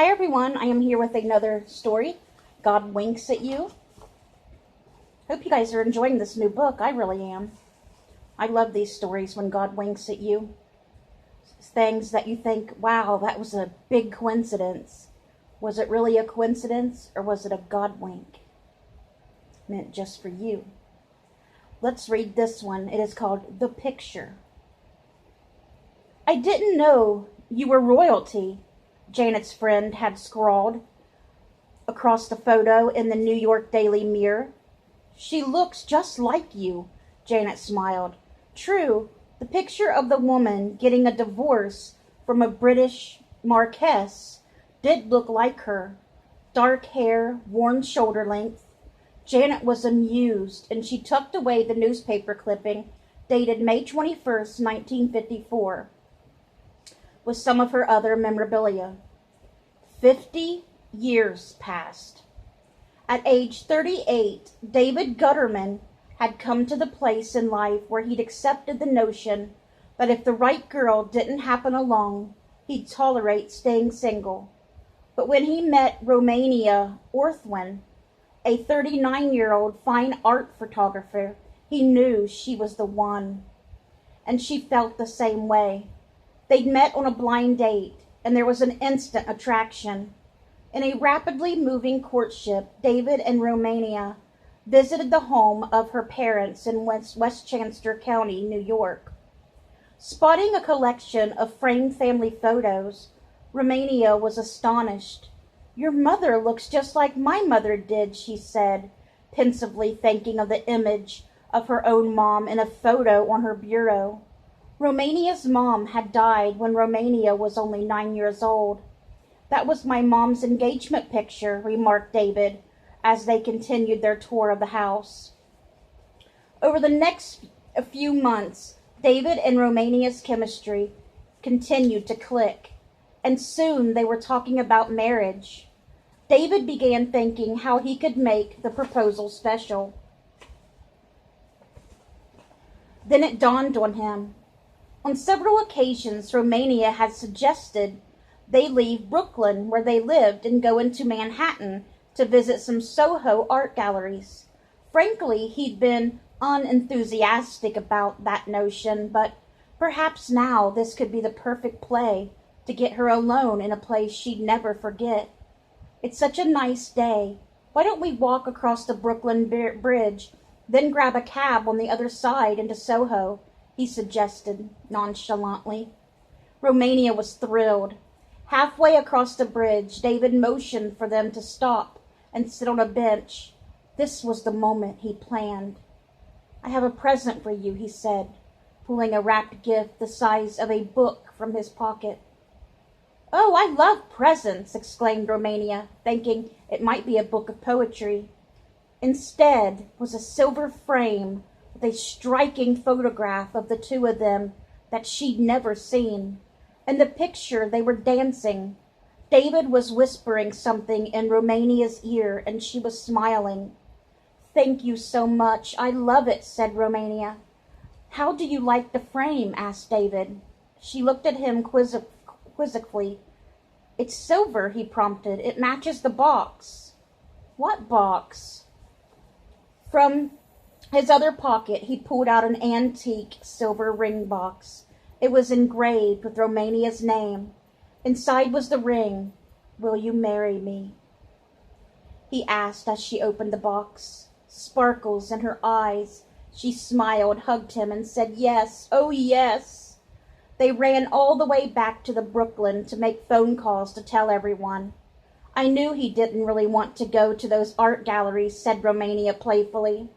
Hi everyone, I am here with another story. God Winks at You. Hope you guys are enjoying this new book. I really am. I love these stories when God winks at you. Things that you think, wow, that was a big coincidence. Was it really a coincidence or was it a God wink? Meant just for you. Let's read this one. It is called The Picture. I didn't know you were royalty, Janet's friend had scrawled across the photo in the New York Daily Mirror. She looks just like you, Janet smiled. True, the picture of the woman getting a divorce from a British marquess did look like her. Dark hair, worn shoulder length. Janet was amused, and she tucked away the newspaper clipping dated May 21st, 1954, with some of her other memorabilia. 50 years passed. At age 38, David Gutterman had come to the place in life where he'd accepted the notion that if the right girl didn't happen along, he'd tolerate staying single. But when he met Romania Orthwin, a 39-year-old fine art photographer, he knew she was the one. And she felt the same way. They'd met on a blind date, and there was an instant attraction. In a rapidly moving courtship, David and Romania visited the home of her parents in Westchester County, New York. Spotting a collection of framed family photos, Romania was astonished. Your mother looks just like my mother did, she said, pensively thinking of the image of her own mom in a photo on her bureau. Romania's mom had died when Romania was only 9 years old. That was my mom's engagement picture, remarked David, as they continued their tour of the house. Over the next few months, David and Romania's chemistry continued to click, and soon they were talking about marriage. David began thinking how he could make the proposal special. Then it dawned on him. On several occasions, Romania had suggested they leave Brooklyn, where they lived, and go into Manhattan to visit some Soho art galleries. Frankly, he'd been unenthusiastic about that notion, but perhaps now this could be the perfect play to get her alone in a place she'd never forget. It's such a nice day. Why don't we walk across the Brooklyn Bridge, then grab a cab on the other side into Soho, he suggested nonchalantly. Romania was thrilled. Halfway across the bridge, David motioned for them to stop and sit on a bench. This was the moment he planned. I have a present for you, he said, pulling a wrapped gift the size of a book from his pocket. Oh, I love presents, exclaimed Romania, thinking it might be a book of poetry. Instead was a silver frame with a striking photograph of the two of them that she'd never seen. In the picture, they were dancing. David was whispering something in Romania's ear, and she was smiling. Thank you so much. I love it, said Romania. How do you like the frame? Asked David. She looked at him quizzically. It's silver, he prompted. It matches the box. What box? From his other pocket, he pulled out an antique silver ring box. It was engraved with Romania's name. Inside was the ring. Will you marry me? He asked as she opened the box. Sparkles in her eyes. She smiled, hugged him, and said yes, oh yes. They ran all the way back to the Brooklyn to make phone calls to tell everyone. I knew he didn't really want to go to those art galleries, said Romania playfully.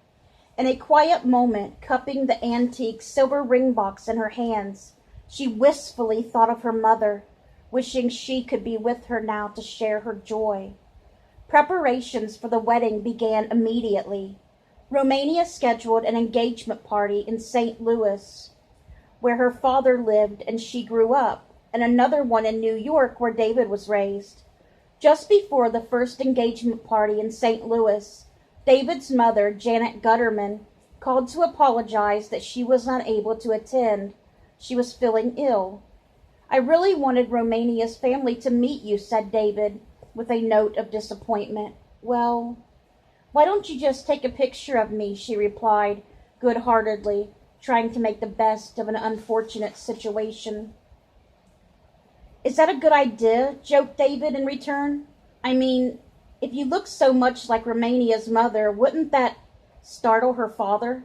In a quiet moment, cupping the antique silver ring box in her hands, she wistfully thought of her mother, wishing she could be with her now to share her joy. Preparations for the wedding began immediately. Romania scheduled an engagement party in St. Louis, where her father lived and she grew up, and another one in New York where David was raised. Just before the first engagement party in St. Louis, David's mother, Janet Gutterman, called to apologize that she was unable to attend. She was feeling ill. I really wanted Romania's family to meet you, said David, with a note of disappointment. Well, why don't you just take a picture of me, she replied, good-heartedly, trying to make the best of an unfortunate situation. Is that a good idea? Joked David in return. I mean, if you look so much like Romania's mother, wouldn't that startle her father?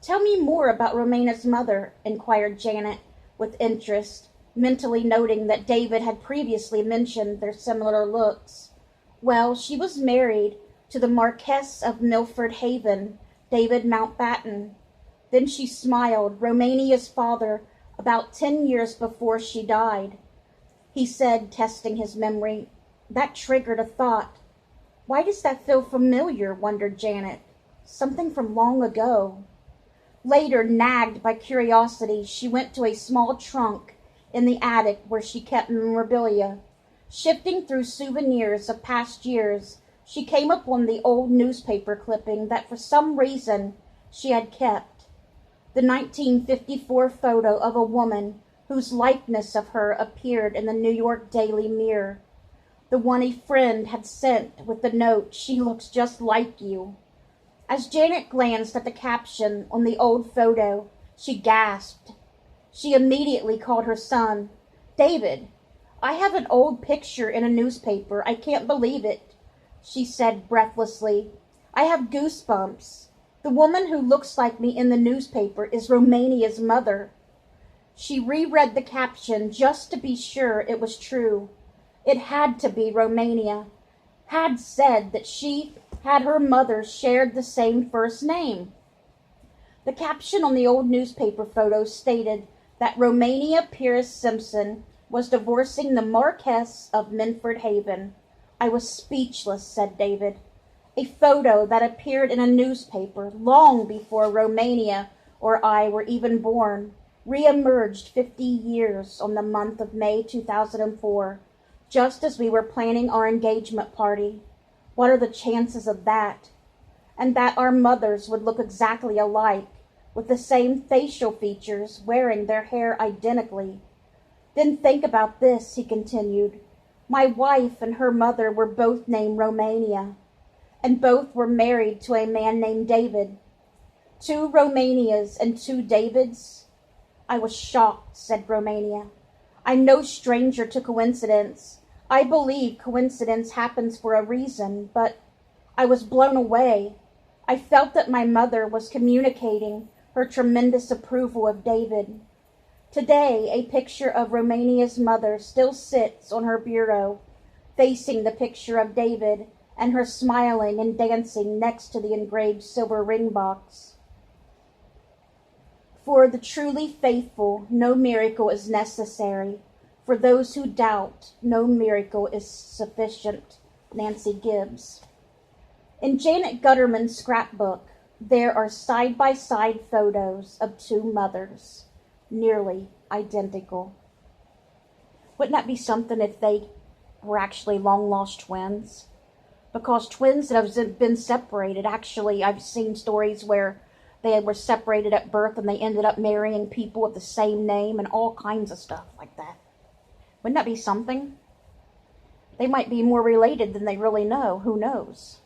Tell me more about Romania's mother, inquired Janet with interest, mentally noting that David had previously mentioned their similar looks. Well, she was married to the Marquess of Milford Haven, David Mountbatten. Then she smiled. Romania's father, about 10 years before she died. He said, testing his memory. That triggered a thought. Why does that feel familiar, wondered Janet. Something from long ago. Later, nagged by curiosity, she went to a small trunk in the attic where she kept memorabilia. Shifting through souvenirs of past years, she came upon the old newspaper clipping that for some reason she had kept. The 1954 photo of a woman whose likeness of her appeared in the New York Daily Mirror. The one a friend had sent with the note, "She looks just like you." As Janet glanced at the caption on the old photo, she gasped. She immediately called her son. "David, I have an old picture in a newspaper. I can't believe it," she said breathlessly. "I have goosebumps. The woman who looks like me in the newspaper is Romania's mother." She reread the caption just to be sure it was true. It had to be Romania. Had said that she had her mother shared the same first name. The caption on the old newspaper photo stated that Romania Pierce Simpson was divorcing the Marquess of Milford Haven. I was speechless, said David. A photo that appeared in a newspaper long before Romania or I were even born re-emerged 50 years on the month of May 2004, just as we were planning our engagement party. What are the chances of that? And that our mothers would look exactly alike, with the same facial features, wearing their hair identically. Then think about this, he continued. My wife and her mother were both named Romania, and both were married to a man named David. 2 Romanias and 2 Davids? I was shocked, said Romania. I'm no stranger to coincidence. I believe coincidence happens for a reason, but I was blown away. I felt that my mother was communicating her tremendous approval of David. Today, a picture of Romania's mother still sits on her bureau, facing the picture of David, and her smiling and dancing next to the engraved silver ring box. For the truly faithful, no miracle is necessary. For those who doubt, no miracle is sufficient. Nancy Gibbs. In Janet Gutterman's scrapbook, there are side-by-side photos of 2 mothers, nearly identical. Wouldn't that be something if they were actually long-lost twins? Because twins that have been separated, actually, I've seen stories where they were separated at birth and they ended up marrying people with the same name and all kinds of stuff like that. Wouldn't that be something? They might be more related than they really know. Who knows?